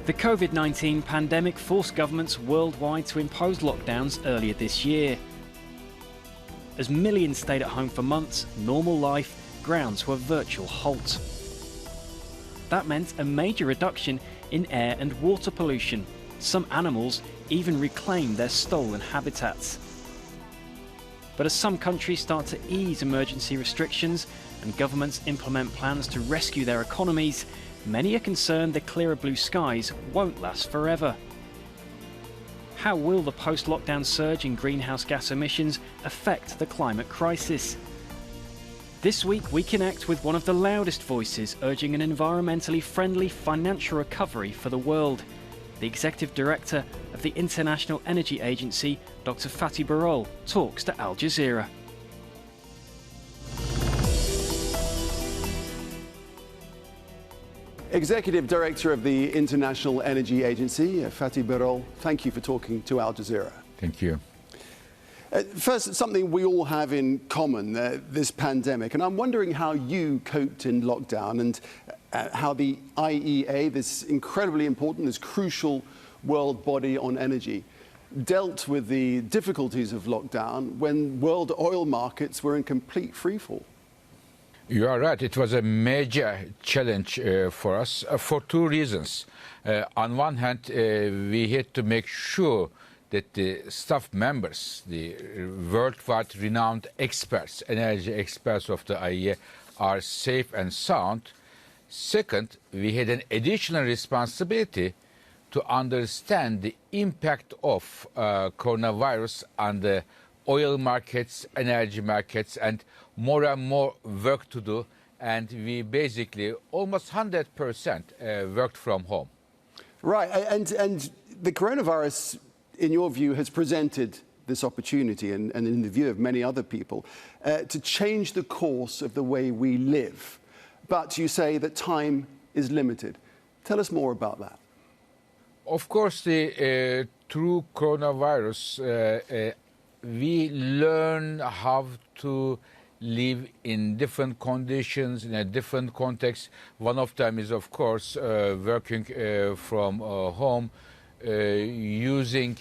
The COVID-19 pandemic forced governments worldwide to impose lockdowns earlier this year. As millions stayed at home for months, normal life ground to a virtual halt. That meant a major reduction in air and water pollution. Some animals even reclaimed their stolen habitats. But as some countries start to ease emergency restrictions and governments implement plans to rescue their economies, many are concerned the clearer blue skies won't last forever. How will the post-lockdown surge in greenhouse gas emissions affect the climate crisis? This week we connect with one of the loudest voices urging an environmentally friendly financial recovery for the world. The Executive Director of the International Energy Agency, Dr. Fatih Birol, talks to Al Jazeera. Executive Director of the International Energy Agency, Fatih Birol, thank you for talking to Al Jazeera. Thank you. First, something we all have in common, this pandemic, and I'm wondering how you coped in lockdown and how the IEA, this incredibly important, this crucial world body on energy, dealt with the difficulties of lockdown when world oil markets were in complete freefall. You are right. It was a major challenge for us for two reasons. On one hand, we had to make sure that the staff members, the worldwide renowned experts, energy experts of the IEA, are safe and sound. Second, we had an additional responsibility to understand the impact of coronavirus on the oil markets, energy markets, and more work to do. And we basically almost 100% worked from home. Right, and the coronavirus, in your view, has presented this opportunity, and in the view of many other people, to change the course of the way we live. But you say that time is limited. Tell us more about that. Of course, through coronavirus, we learn how to live in different conditions, in a different context. One of them is, of course, working from home, using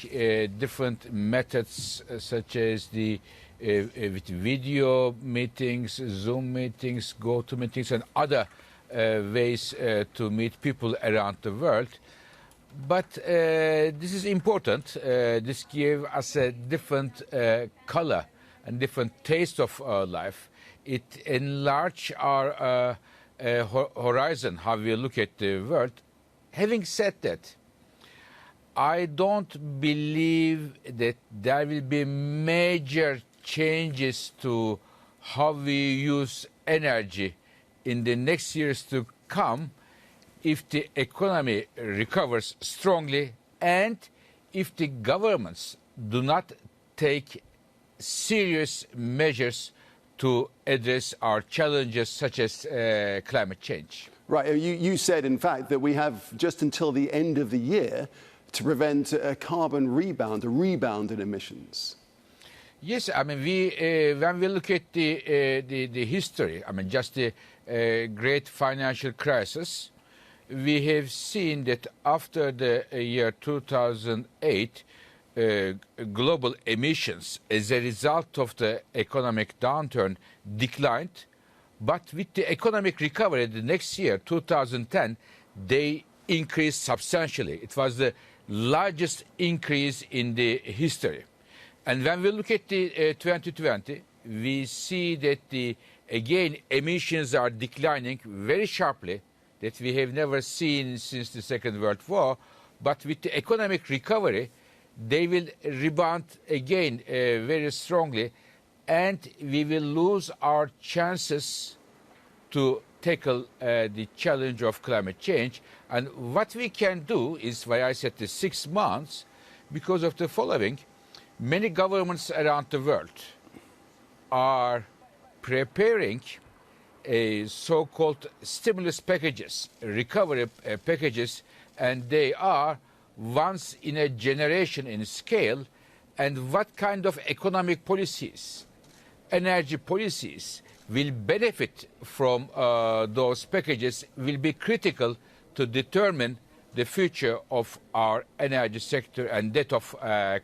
different methods such as with video meetings, Zoom meetings, GoToMeetings, and other ways to meet people around the world. But this is important. This gives us a different color and different taste of life. It enlarges our horizon, how we look at the world. Having said that, I don't believe that there will be major changes to how we use energy in the next years to come if the economy recovers strongly and if the governments do not take serious measures to address our challenges such as climate change. Right, you said, in fact, that we have just until the end of the year to prevent a carbon rebound, a rebound in emissions. Yes, I mean, when we look at the history, I mean, just the great financial crisis, we have seen that after the year 2008, global emissions as a result of the economic downturn declined. But with the economic recovery the next year, 2010, they increased substantially. It was the largest increase in the history. And when we look at the 2020, we see that again emissions are declining very sharply, that we have never seen since the Second World War. But with the economic recovery, they will rebound again very strongly, and we will lose our chances to tackle the challenge of climate change. And what we can do is why I said the 6 months, because of the following. Many governments around the world are preparing a so-called stimulus packages, recovery packages, and they are once in a generation in scale. And what kind of economic policies, energy policies will benefit from those packages will be critical to determine the future of our energy sector and that of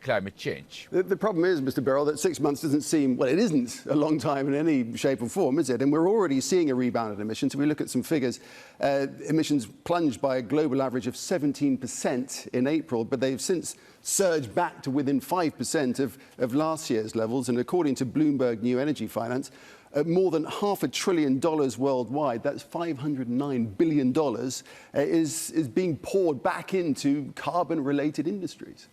climate change. The problem is, Mr. Birol, that 6 months doesn't seem, well, it isn't a long time in any shape or form, is it? And we're already seeing a rebound in emissions. If we look at some figures, emissions plunged by a global average of 17% in April, but they've since surged back to within 5% of last year's levels. And according to Bloomberg New Energy Finance, more than $500 billion worldwide, that's $509 billion, is being poured back into carbon-related industries.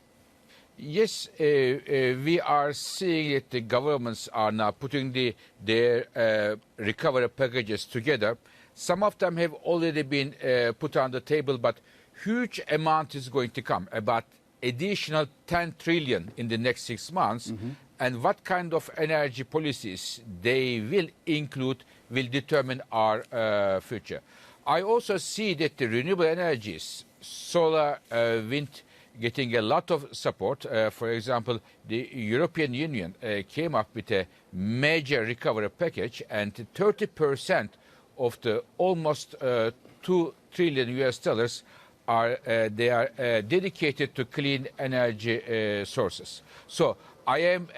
Yes, we are seeing that the governments are now putting their recovery packages together. Some of them have already been put on the table, but huge amount is going to come, about additional 10 trillion in the next 6 months. Mm-hmm. And what kind of energy policies they will include will determine our future. I also see that the renewable energies, solar, wind, getting a lot of support. For example, the European Union came up with a major recovery package, and 30% of the almost $2 trillion US dollars are dedicated to clean energy sources. So I am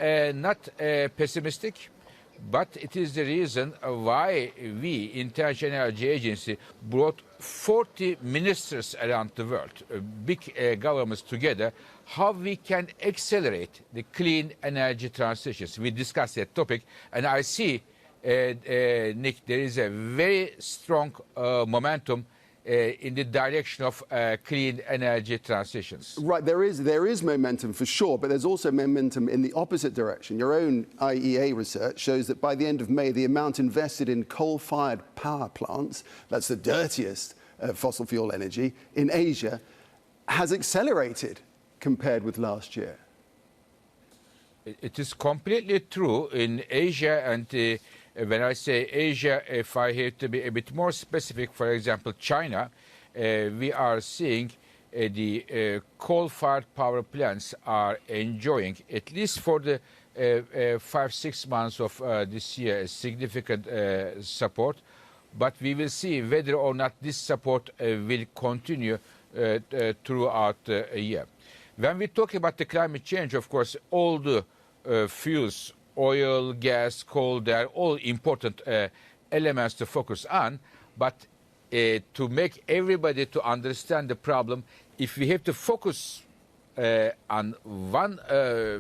not pessimistic, but it is the reason why we, International Energy Agency, brought 40 ministers around the world, big governments together, how we can accelerate the clean energy transitions. We discussed that topic, and I see, Nick, there is a very strong momentum in the direction of clean energy transitions. Right, there is momentum for sure, but there's also momentum in the opposite direction. Your own IEA research shows that by the end of May, the amount invested in coal-fired power plants, that's the dirtiest fossil fuel energy, in Asia, has accelerated compared with last year. It is completely true in Asia, and when I say Asia, if I have to be a bit more specific, for example, China, we are seeing the coal-fired power plants are enjoying, at least for the 5-6 months of this year, significant support. But we will see whether or not this support will continue throughout a year. When we talk about the climate change, of course, all the fuels, oil, gas, coal, they're all important elements to focus on. But to make everybody to understand the problem, if we have to focus on one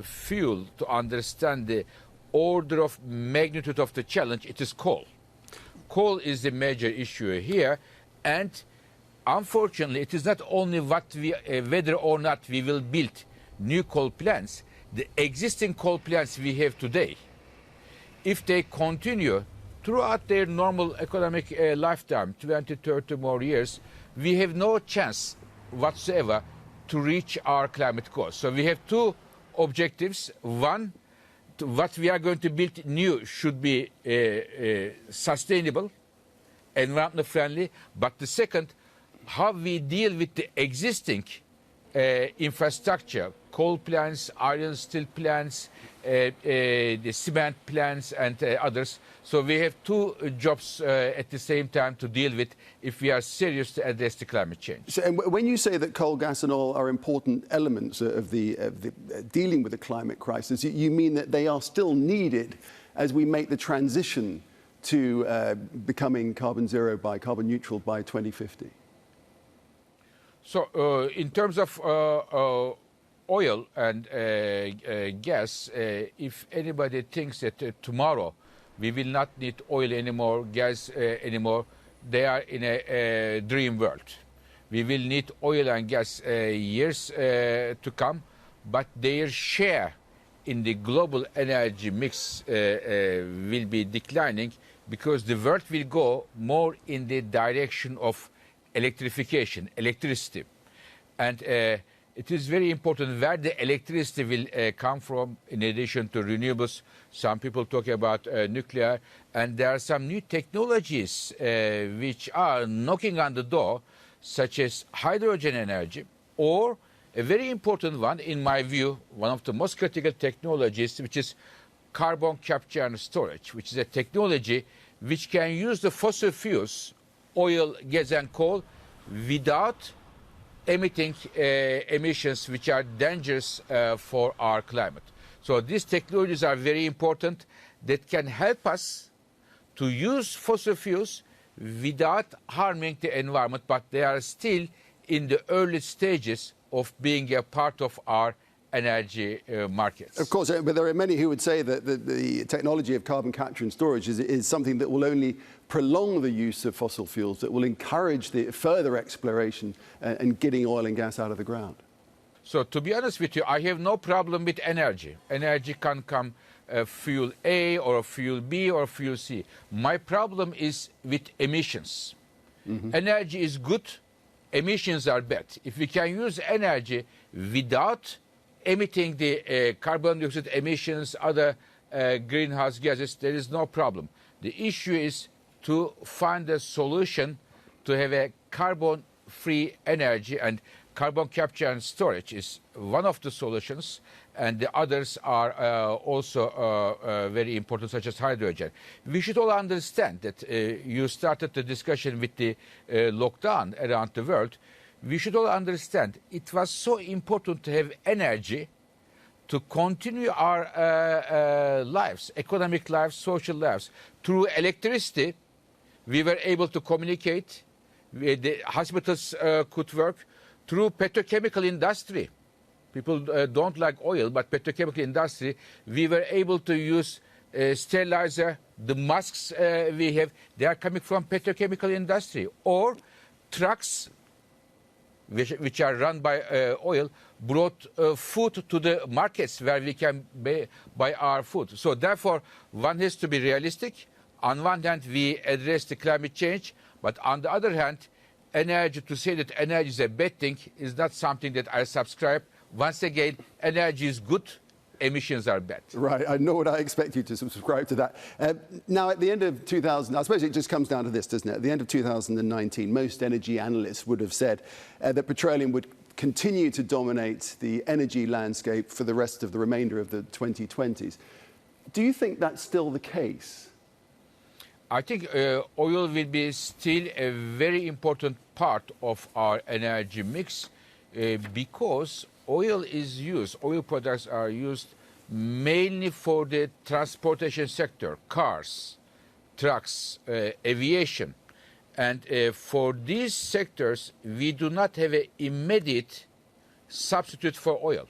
fuel to understand the order of magnitude of the challenge, it is coal. Coal is the major issue here. And unfortunately, it is not only whether or not we will build new coal plants. The existing coal plants we have today, if they continue throughout their normal economic lifetime, 20, 30 more years, we have no chance whatsoever to reach our climate goals. So we have two objectives. One, what we are going to build new should be sustainable, environmentally friendly. But the second, how we deal with the existing infrastructure, coal plants, iron steel plants, the cement plants, and others. So we have two jobs at the same time to deal with if we are serious to address the climate change. So, and when you say that coal, gas and oil are important elements of the dealing with the climate crisis, you mean that they are still needed as we make the transition to becoming carbon neutral by 2050? So in terms of oil and gas, if anybody thinks that tomorrow we will not need oil anymore, gas anymore, they are in a dream world. We will need oil and gas years to come, but their share in the global energy mix will be declining because the world will go more in the direction of electrification, electricity. And it is very important where the electricity will come from in addition to renewables. Some people talk about nuclear, and there are some new technologies which are knocking on the door, such as hydrogen energy, or a very important one, in my view, one of the most critical technologies, which is carbon capture and storage, which is a technology which can use the fossil fuels, oil, gas and coal, without emitting emissions which are dangerous for our climate. So these technologies are very important that can help us to use fossil fuels without harming the environment, but they are still in the early stages of being a part of our energy markets. Of course, but there are many who would say that the technology of carbon capture and storage is something that will only prolong the use of fossil fuels, that will encourage the further exploration and getting oil and gas out of the ground. So to be honest with you, I have no problem with energy. Energy can come fuel A or fuel B or fuel C. My problem is with emissions. Energy is good, emissions are bad. If we can use energy without emitting the carbon dioxide emissions, other greenhouse gases, there is no problem. The issue is to find a solution to have a carbon-free energy, and carbon capture and storage is one of the solutions, and the others are also very important, such as hydrogen. We should all understand that you started the discussion with the lockdown around the world. We should all understand it was so important to have energy to continue our lives, economic lives, social lives. Through electricity, we were able to communicate, the hospitals could work. Through petrochemical industry, people don't like oil, but petrochemical industry, we were able to use sterilizer. The masks we have, they are coming from petrochemical industry. Or trucks, which are run by oil, brought food to the markets where we can buy our food. So therefore, one has to be realistic. On one hand, we address the climate change, but on the other hand, energy, to say that energy is a bad thing is not something that I subscribe. Once again, energy is good, emissions are bad. Right, I know what I expect you to subscribe to that. Now, at the end of 2000, I suppose it just comes down to this, doesn't it? At the end of 2019, most energy analysts would have said that petroleum would continue to dominate the energy landscape for the rest of the remainder of the 2020s. Do you think that's still the case? I think oil will be still a very important part of our energy mix because oil products are used mainly for the transportation sector, cars, trucks, aviation. And for these sectors, we do not have an immediate substitute for oil.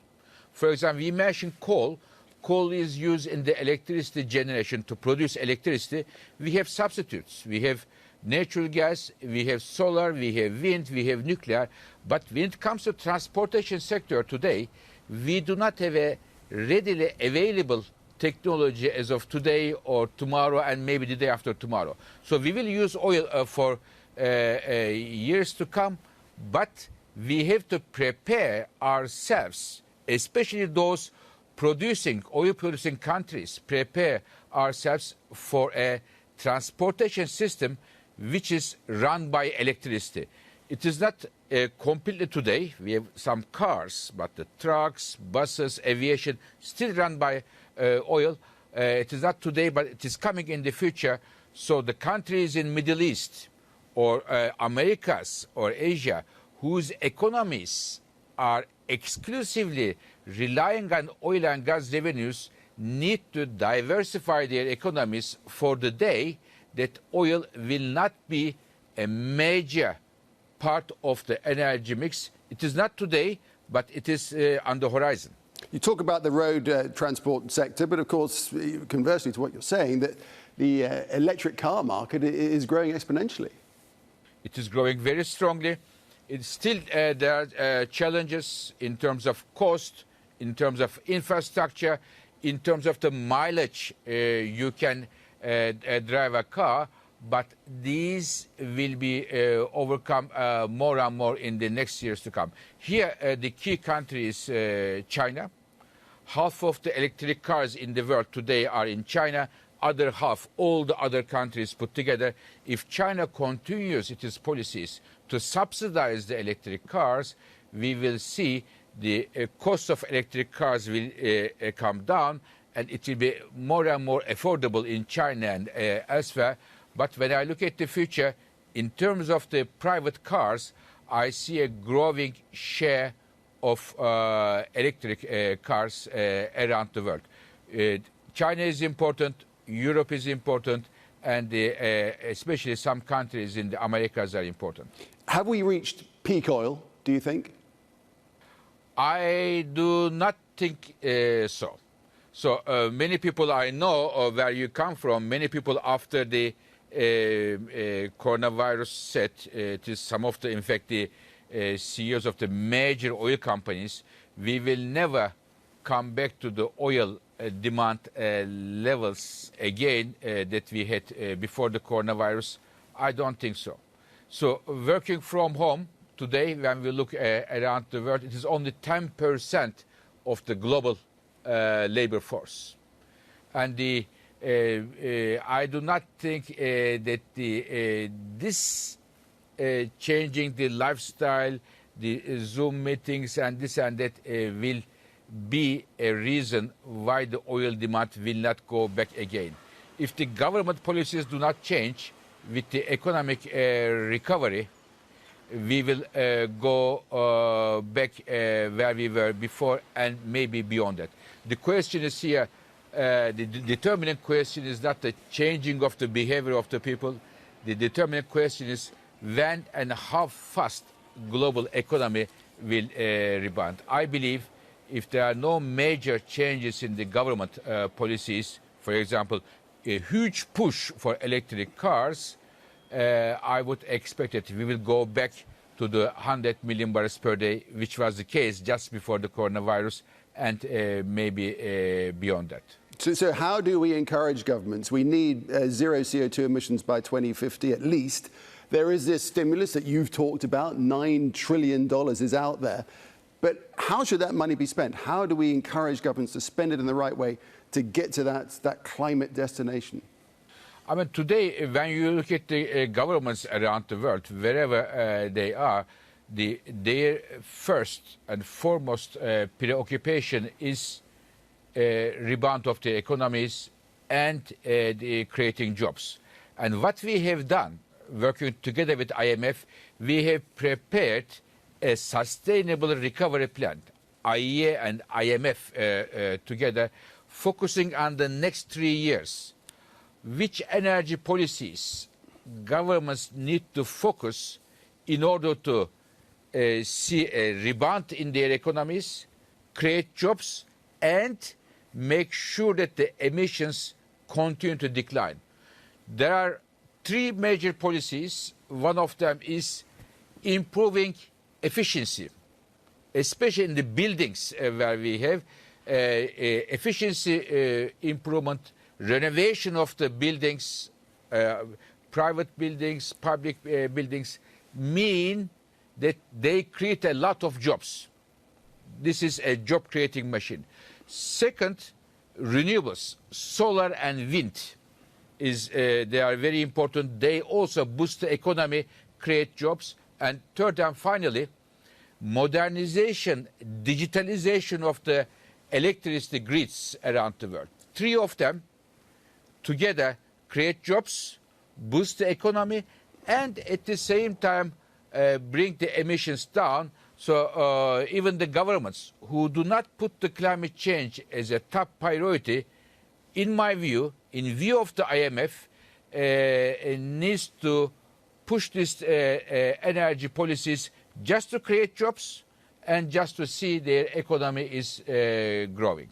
For example, we mentioned coal. Coal is used in the electricity generation to produce electricity. We have substitutes. We have natural gas, we have solar, we have wind, we have nuclear. But when it comes to transportation sector today, we do not have a readily available technology as of today or tomorrow and maybe the day after tomorrow. So we will use oil for years to come, but we have to prepare ourselves, especially those oil-producing countries, prepare ourselves for a transportation system which is run by electricity. It is not completely today. We have some cars, but the trucks, buses, aviation still run by oil. It is not today, but it is coming in the future. So the countries in Middle East or Americas or Asia whose economies are exclusively relying on oil and gas revenues need to diversify their economies for the day that oil will not be a major part of the energy mix. It is not today, but it is on the horizon. You talk about the road transport sector, but of course, conversely to what you're saying, that the electric car market is growing exponentially. It is growing very strongly. It's still, there are challenges in terms of cost, in terms of infrastructure, in terms of the mileage you can drive a car, but these will be overcome more and more in the next years to come. Here, the key country is China. Half of the electric cars in the world today are in China. Other half, all the other countries put together. If China continues its policies to subsidize the electric cars, we will see the cost of electric cars will come down, and it will be more and more affordable in China and elsewhere. But when I look at the future, in terms of the private cars, I see a growing share of electric cars around the world. China is important, Europe is important, and especially some countries in the Americas are important. Have we reached peak oil, do you think? I do not think so. So many people I know where you come from, many people after the coronavirus set, it is some of the, in fact, the CEOs of the major oil companies, we will never come back to the oil demand levels again that we had before the coronavirus. I don't think so. So working from home today, when we look around the world, it is only 10% of the global labor force. And I do not think that this changing the lifestyle, the Zoom meetings and this and that will be a reason why the oil demand will not go back again. If the government policies do not change with the economic recovery, we will go back where we were before and maybe beyond that. The question is here, the determinant question is not the changing of the behavior of the people. The determinant question is when and how fast global economy will rebound. I believe if there are no major changes in the government policies, for example, a huge push for electric cars, I would expect that we will go back to the 100 million barrels per day, which was the case just before the coronavirus, and maybe beyond that. So how do we encourage governments? We need zero CO2 emissions by 2050 at least. There is this stimulus that you've talked about, $9 trillion is out there. But how should that money be spent? How do we encourage governments to spend it in the right way to get to that climate destination? I mean, today, when you look at the governments around the world, wherever they are, their first and foremost preoccupation is rebound of the economies and creating jobs. And what we have done, working together with IMF, we have prepared a sustainable recovery plan, IEA and IMF together, focusing on the next 3 years. Which energy policies governments need to focus in order to see a rebound in their economies, create jobs, and make sure that the emissions continue to decline. There are 3 major policies. One of them is improving efficiency, especially in the buildings where we have efficiency improvement, renovation of the buildings, private buildings, public buildings, mean that they create a lot of jobs. This is a job-creating machine. Second, renewables, solar and wind, they are very important. They also boost the economy, create jobs. And third and finally, modernization, digitalization of the electricity grids around the world. 3 of them together create jobs, boost the economy, and at the same time bring the emissions down. So even the governments who do not put the climate change as a top priority, in my view, in view of the IMF, needs to push these energy policies just to create jobs and just to see their economy is growing.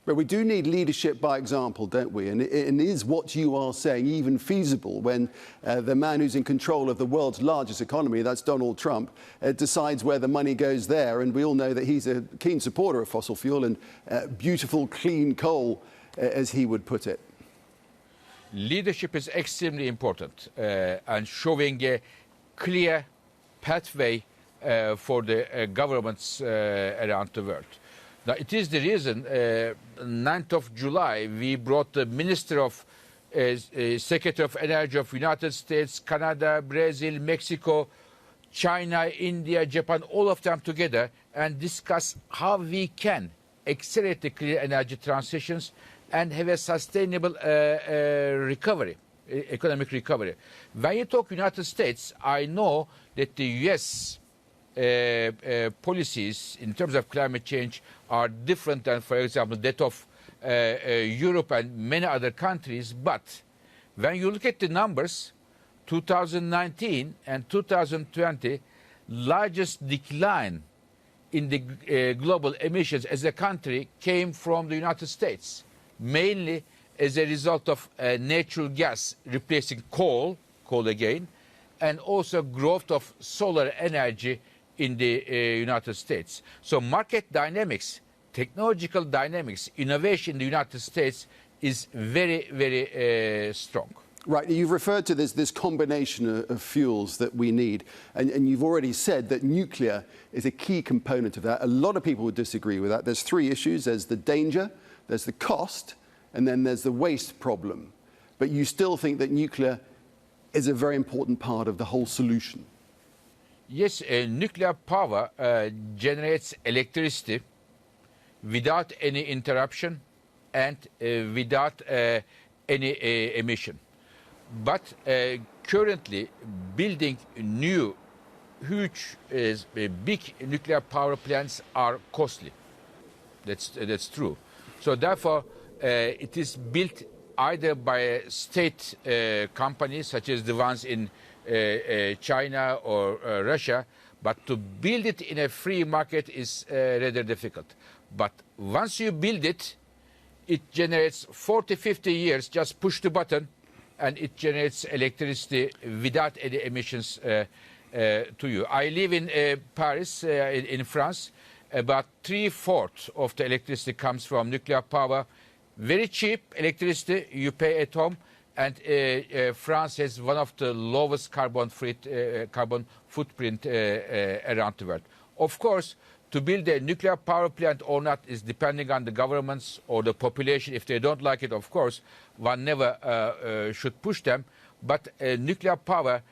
But we do need leadership by example, don't we? And is what you are saying even feasible when the man who's in control of the world's largest economy, that's Donald Trump, decides where the money goes there? And we all know that he's a keen supporter of fossil fuel and beautiful, clean coal, as he would put it. Leadership is extremely important and showing a clear pathway for the governments around the world. Now, it is the reason, 9th of July, we brought the Minister of Secretary of Energy of United States, Canada, Brazil, Mexico, China, India, Japan, all of them together and discuss how we can accelerate the clean energy transitions and have a sustainable recovery, economic recovery. When you talk United States, I know that the US policies in terms of climate change are different than, for example, that of Europe and many other countries. But when you look at the numbers, 2019 and 2020, largest decline in the global emissions as a country came from the United States, mainly as a result of natural gas replacing coal again, and also growth of solar energy in the United States. So market dynamics, technological dynamics, innovation in the United States is very, very strong. Right, you've referred to this combination of fuels that we need, and you've already said that nuclear is a key component of that. A lot of people would disagree with that. There's three issues. There's the danger, there's the cost, and then there's the waste problem. But you still think that nuclear is a very important part of the whole solution. Yes, nuclear power generates electricity without any interruption and without any emission. But currently, building new, huge, big nuclear power plants are costly. That's true. So therefore, it is built either by state companies, such as the ones in China or Russia, but to build it in a free market is rather difficult. But once you build it, it generates 40, 50 years, just push the button, and it generates electricity without any emissions to you. I live in Paris, in France. About 3/4 of the electricity comes from nuclear power. Very cheap electricity you pay at home, and France has one of the lowest carbon footprint around the world. Of course, to build a nuclear power plant or not is depending on the governments or the population. If they don't like it, of course, one never should push them. But nuclear power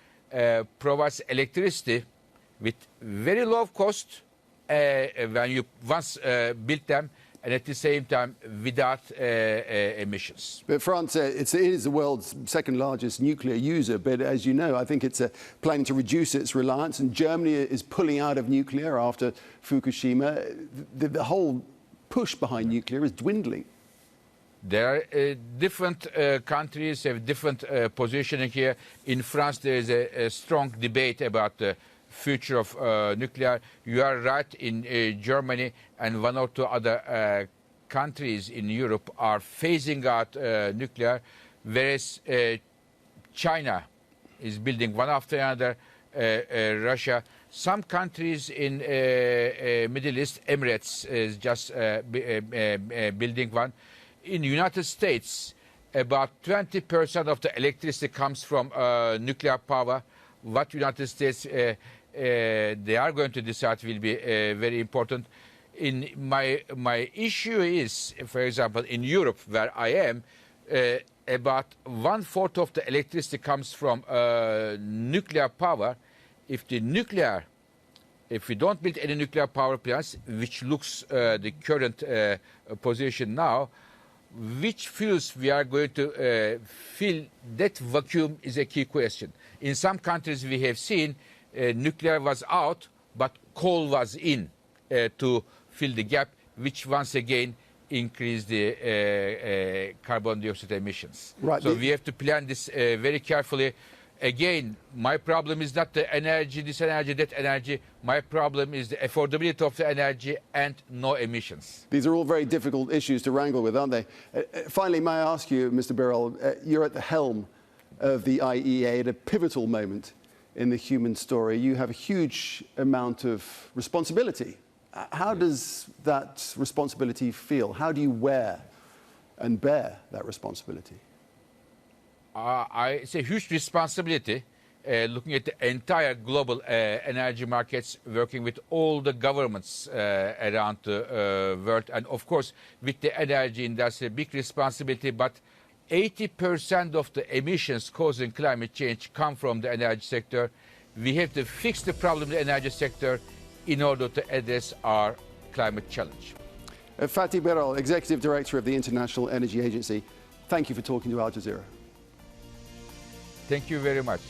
provides electricity with very low cost when you once build them, and at the same time without emissions. But France, it is the world's second largest nuclear user, but as you know, I think it's planning to reduce its reliance, and Germany is pulling out of nuclear after Fukushima. The whole push behind nuclear is dwindling. There are different countries have different positioning here. In France, there is a strong debate about the future of nuclear. You are right, in Germany and one or two other countries in Europe are phasing out nuclear, whereas China is building one after another, Russia. Some countries in Middle East, Emirates is just building one. In the United States, about 20% of the electricity comes from nuclear power. What United States they are going to decide will be very important. In my issue is, for example, in Europe, where I am, about 1/4 of the electricity comes from nuclear power. If we don't build any nuclear power plants, which looks the current position now, which fuels we are going to fill that vacuum is a key question. In some countries we have seen nuclear was out, but coal was in to fill the gap, which once again increased the carbon dioxide emissions. Right. So we have to plan this very carefully. Again, my problem is not the energy, this energy, that energy. My problem is the affordability of the energy and no emissions. These are all very difficult issues to wrangle with, aren't they? Finally, may I ask you, Mr. Birol, you're at the helm of the IEA at a pivotal moment in the human story. You have a huge amount of responsibility. How does that responsibility feel? How do you wear and bear that responsibility? It's a huge responsibility looking at the entire global energy markets, working with all the governments around the world, and of course with the energy industry, big responsibility. But 80% of the emissions causing climate change come from the energy sector. We have to fix the problem in the energy sector in order to address our climate challenge. Fatih Birol, Executive Director of the International Energy Agency, thank you for talking to Al Jazeera. Thank you very much.